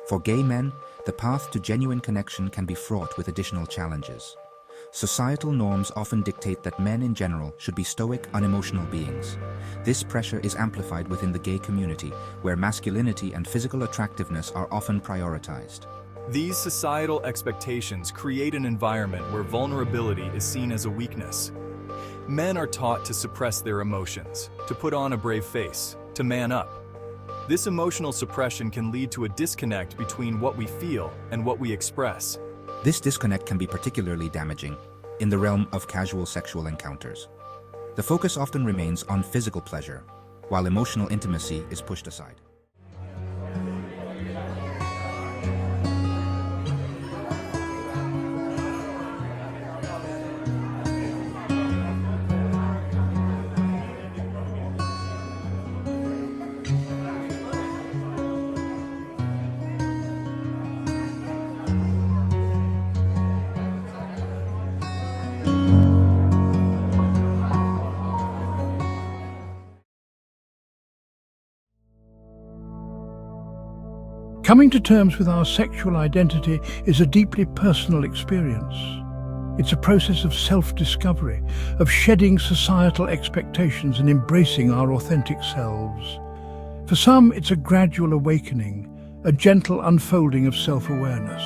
For gay men, the path to genuine connection can be fraught with additional challenges. Societal norms often dictate that men in general should be stoic, unemotional beings. This pressure is amplified within the gay community, where masculinity and physical attractiveness are often prioritized. These societal expectations create an environment where vulnerability is seen as a weakness. Men are taught to suppress their emotions, to put on a brave face, to man up. This emotional suppression can lead to a disconnect between what we feel and what we express. This disconnect can be particularly damaging in the realm of casual sexual encounters. The focus often remains on physical pleasure, while emotional intimacy is pushed aside. Coming to terms with our sexual identity is a deeply personal experience. It's a process of self-discovery, of shedding societal expectations and embracing our authentic selves. For some, it's a gradual awakening, a gentle unfolding of self-awareness.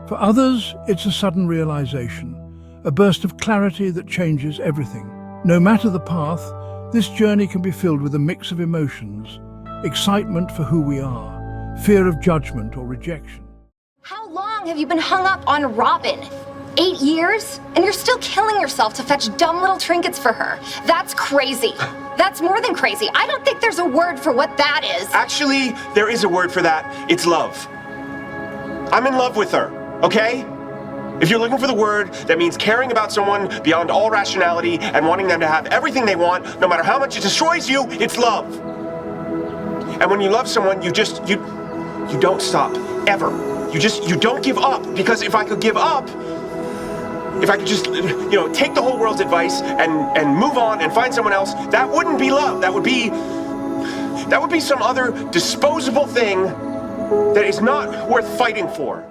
For others, it's a sudden realization, a burst of clarity that changes everything. No matter the path, this journey can be filled with a mix of emotions, excitement for who we are, fear of judgment or rejection. How long have you been hung up on Robin? 8 years? And you're still killing yourself to fetch dumb little trinkets for her. That's crazy. That's more than crazy. I don't think there's a word for what that is. Actually, there is a word for that. It's love. I'm in love with her, okay? If you're looking for the word that means caring about someone beyond all rationality and wanting them to have everything they want, no matter how much it destroys you, it's love. And when you love someone, you don't stop, ever. You don't give up, because if I could give up, if I could just, take the whole world's advice and move on and find someone else, that wouldn't be love. That would be some other disposable thing that is not worth fighting for.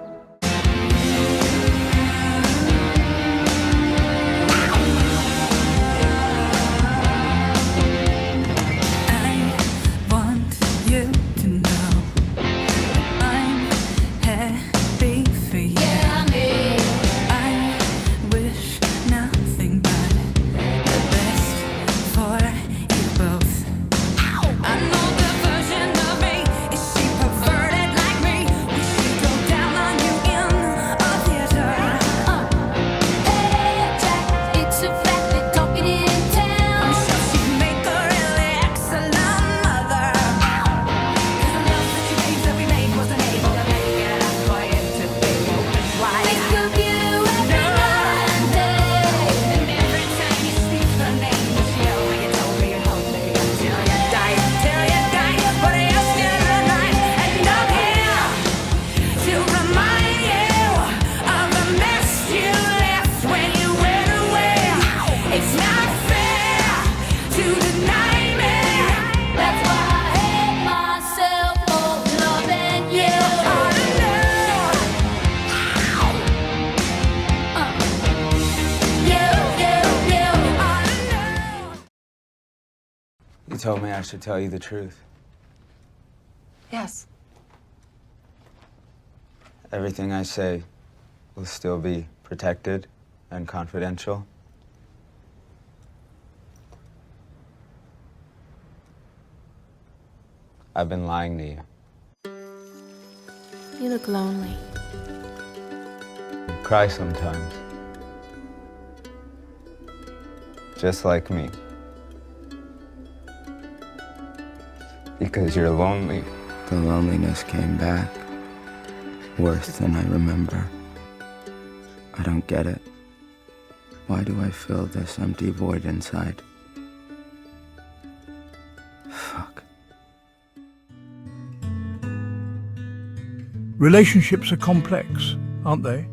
You told me I should tell you the truth. Yes. Everything I say will still be protected and confidential. I've been lying to you. You look lonely. I cry sometimes. Just like me. Because you're lonely. The loneliness came back, worse than I remember. I don't get it. Why do I feel this empty void inside? Fuck. Relationships are complex, aren't they?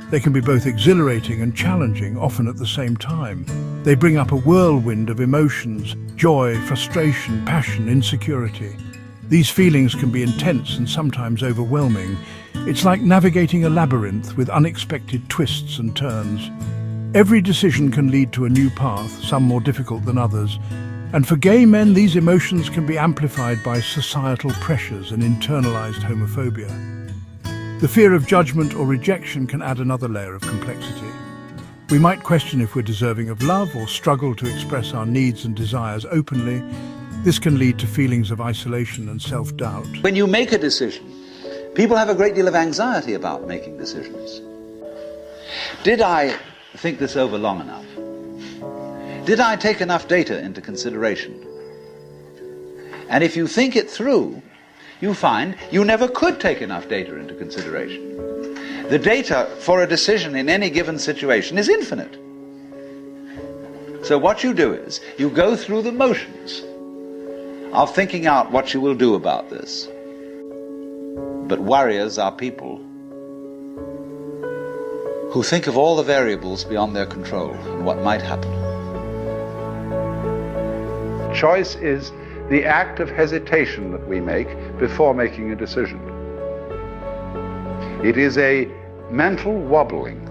They can be both exhilarating and challenging, often at the same time. They bring up a whirlwind of emotions, joy, frustration, passion, insecurity. These feelings can be intense and sometimes overwhelming. It's like navigating a labyrinth with unexpected twists and turns. Every decision can lead to a new path, some more difficult than others. And for gay men, these emotions can be amplified by societal pressures and internalized homophobia. The fear of judgment or rejection can add another layer of complexity. We might question if we're deserving of love or struggle to express our needs and desires openly. This can lead to feelings of isolation and self-doubt. When you make a decision, people have a great deal of anxiety about making decisions. Did I think this over long enough? Did I take enough data into consideration? And if you think it through, you find you never could take enough data into consideration. The data for a decision in any given situation is infinite. So what you do is, you go through the motions of thinking out what you will do about this. But warriors are people who think of all the variables beyond their control and what might happen. Choice is the act of hesitation that we make before making a decision. It is a mental wobbling.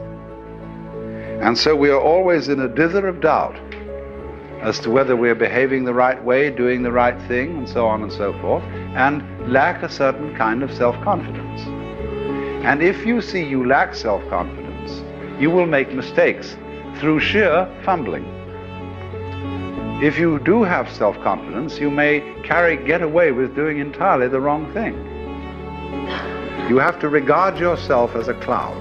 And so we are always in a dither of doubt as to whether we're behaving the right way, doing the right thing, and so on and so forth, and lack a certain kind of self-confidence. And if you see you lack self-confidence, you will make mistakes through sheer fumbling. If you do have self-confidence, you may get away with doing entirely the wrong thing. You have to regard yourself as a cloud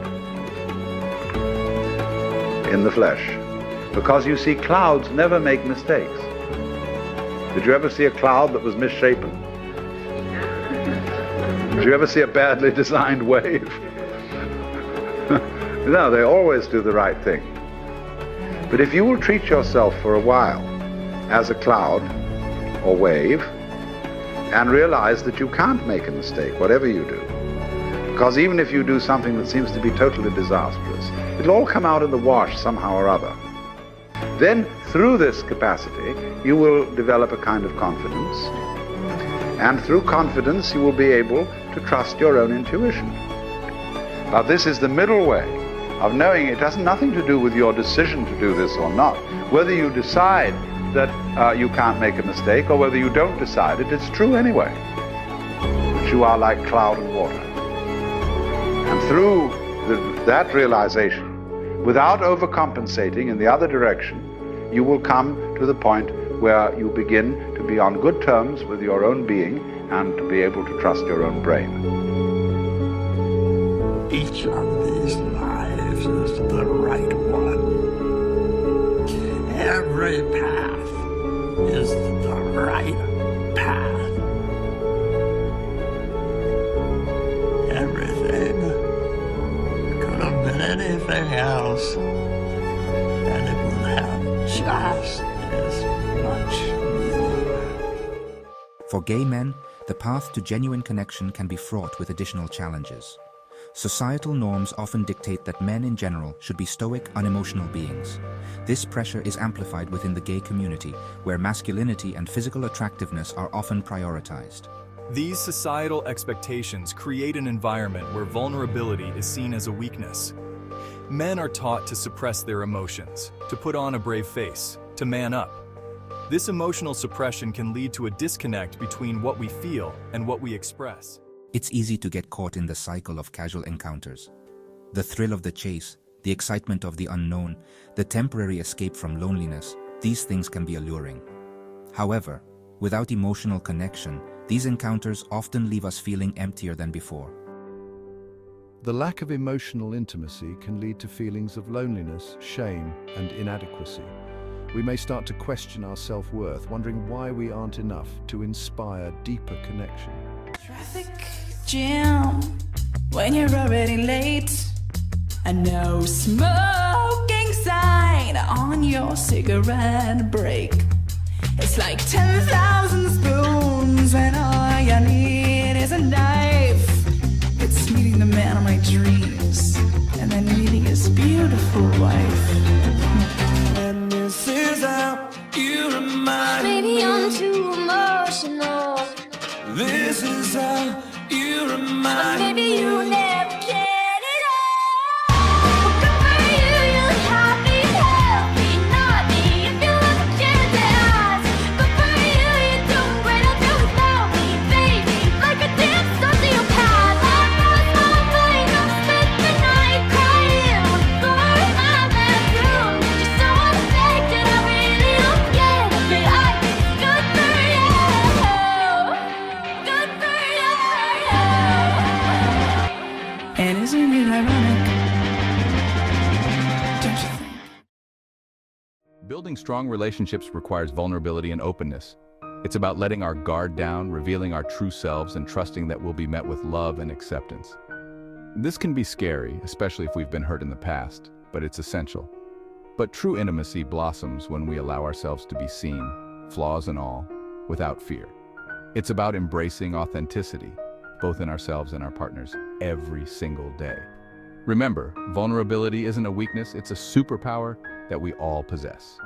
in the flesh, because you see, clouds never make mistakes. Did you ever see a cloud that was misshapen? Did you ever see a badly designed wave? No, they always do the right thing. But if you will treat yourself for a while as a cloud or wave and realize that you can't make a mistake, whatever you do, because even if you do something that seems to be totally disastrous, it'll all come out in the wash somehow or other. Then, through this capacity, you will develop a kind of confidence. And through confidence, you will be able to trust your own intuition. Now, this is the middle way of knowing it has nothing to do with your decision to do this or not. Whether you decide that you can't make a mistake or whether you don't decide it, it's true anyway. But you are like cloud and water. And through that realization, without overcompensating in the other direction, you will come to the point where you begin to be on good terms with your own being and to be able to trust your own brain. Each of these lives is the right one. Every path is the right path. Everything could have been anything else, and it would have just as much meaning. For gay men, the path to genuine connection can be fraught with additional challenges. Societal norms often dictate that men in general should be stoic, unemotional beings. This pressure is amplified within the gay community, where masculinity and physical attractiveness are often prioritized. These societal expectations create an environment where vulnerability is seen as a weakness. Men are taught to suppress their emotions, to put on a brave face, to man up. This emotional suppression can lead to a disconnect between what we feel and what we express. It's easy to get caught in the cycle of casual encounters. The thrill of the chase, the excitement of the unknown, the temporary escape from loneliness, these things can be alluring. However, without emotional connection, these encounters often leave us feeling emptier than before. The lack of emotional intimacy can lead to feelings of loneliness, shame, and inadequacy. We may start to question our self-worth, wondering why we aren't enough to inspire deeper connection. Traffic jam when you're already late, and no smoking sign on your cigarette break. It's like 10,000 spoons when all you need is a knife. It's meeting the man of my dreams and then meeting his beautiful wife. And this is how you remind me. Maybe I'm too emotional. This Building strong relationships requires vulnerability and openness. It's about letting our guard down, revealing our true selves, and trusting that we'll be met with love and acceptance. This can be scary, especially if we've been hurt in the past, but it's essential. But true intimacy blossoms when we allow ourselves to be seen, flaws and all, without fear. It's about embracing authenticity, both in ourselves and our partners, every single day. Remember, vulnerability isn't a weakness, it's a superpower that we all possess.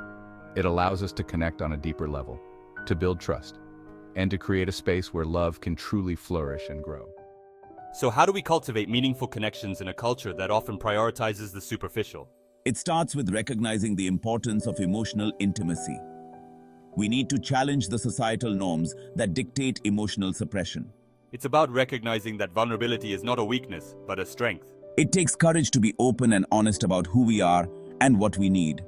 It allows us to connect on a deeper level, to build trust, and to create a space where love can truly flourish and grow. So how do we cultivate meaningful connections in a culture that often prioritizes the superficial? It starts with recognizing the importance of emotional intimacy. We need to challenge the societal norms that dictate emotional suppression. It's about recognizing that vulnerability is not a weakness, but a strength. It takes courage to be open and honest about who we are and what we need.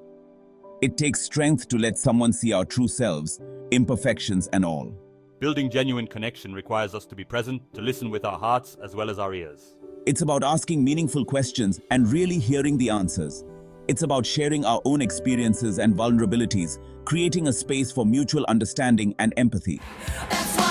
It takes strength to let someone see our true selves, imperfections and all. Building genuine connection requires us to be present, to listen with our hearts as well as our ears. It's about asking meaningful questions and really hearing the answers. It's about sharing our own experiences and vulnerabilities, creating a space for mutual understanding and empathy. That's why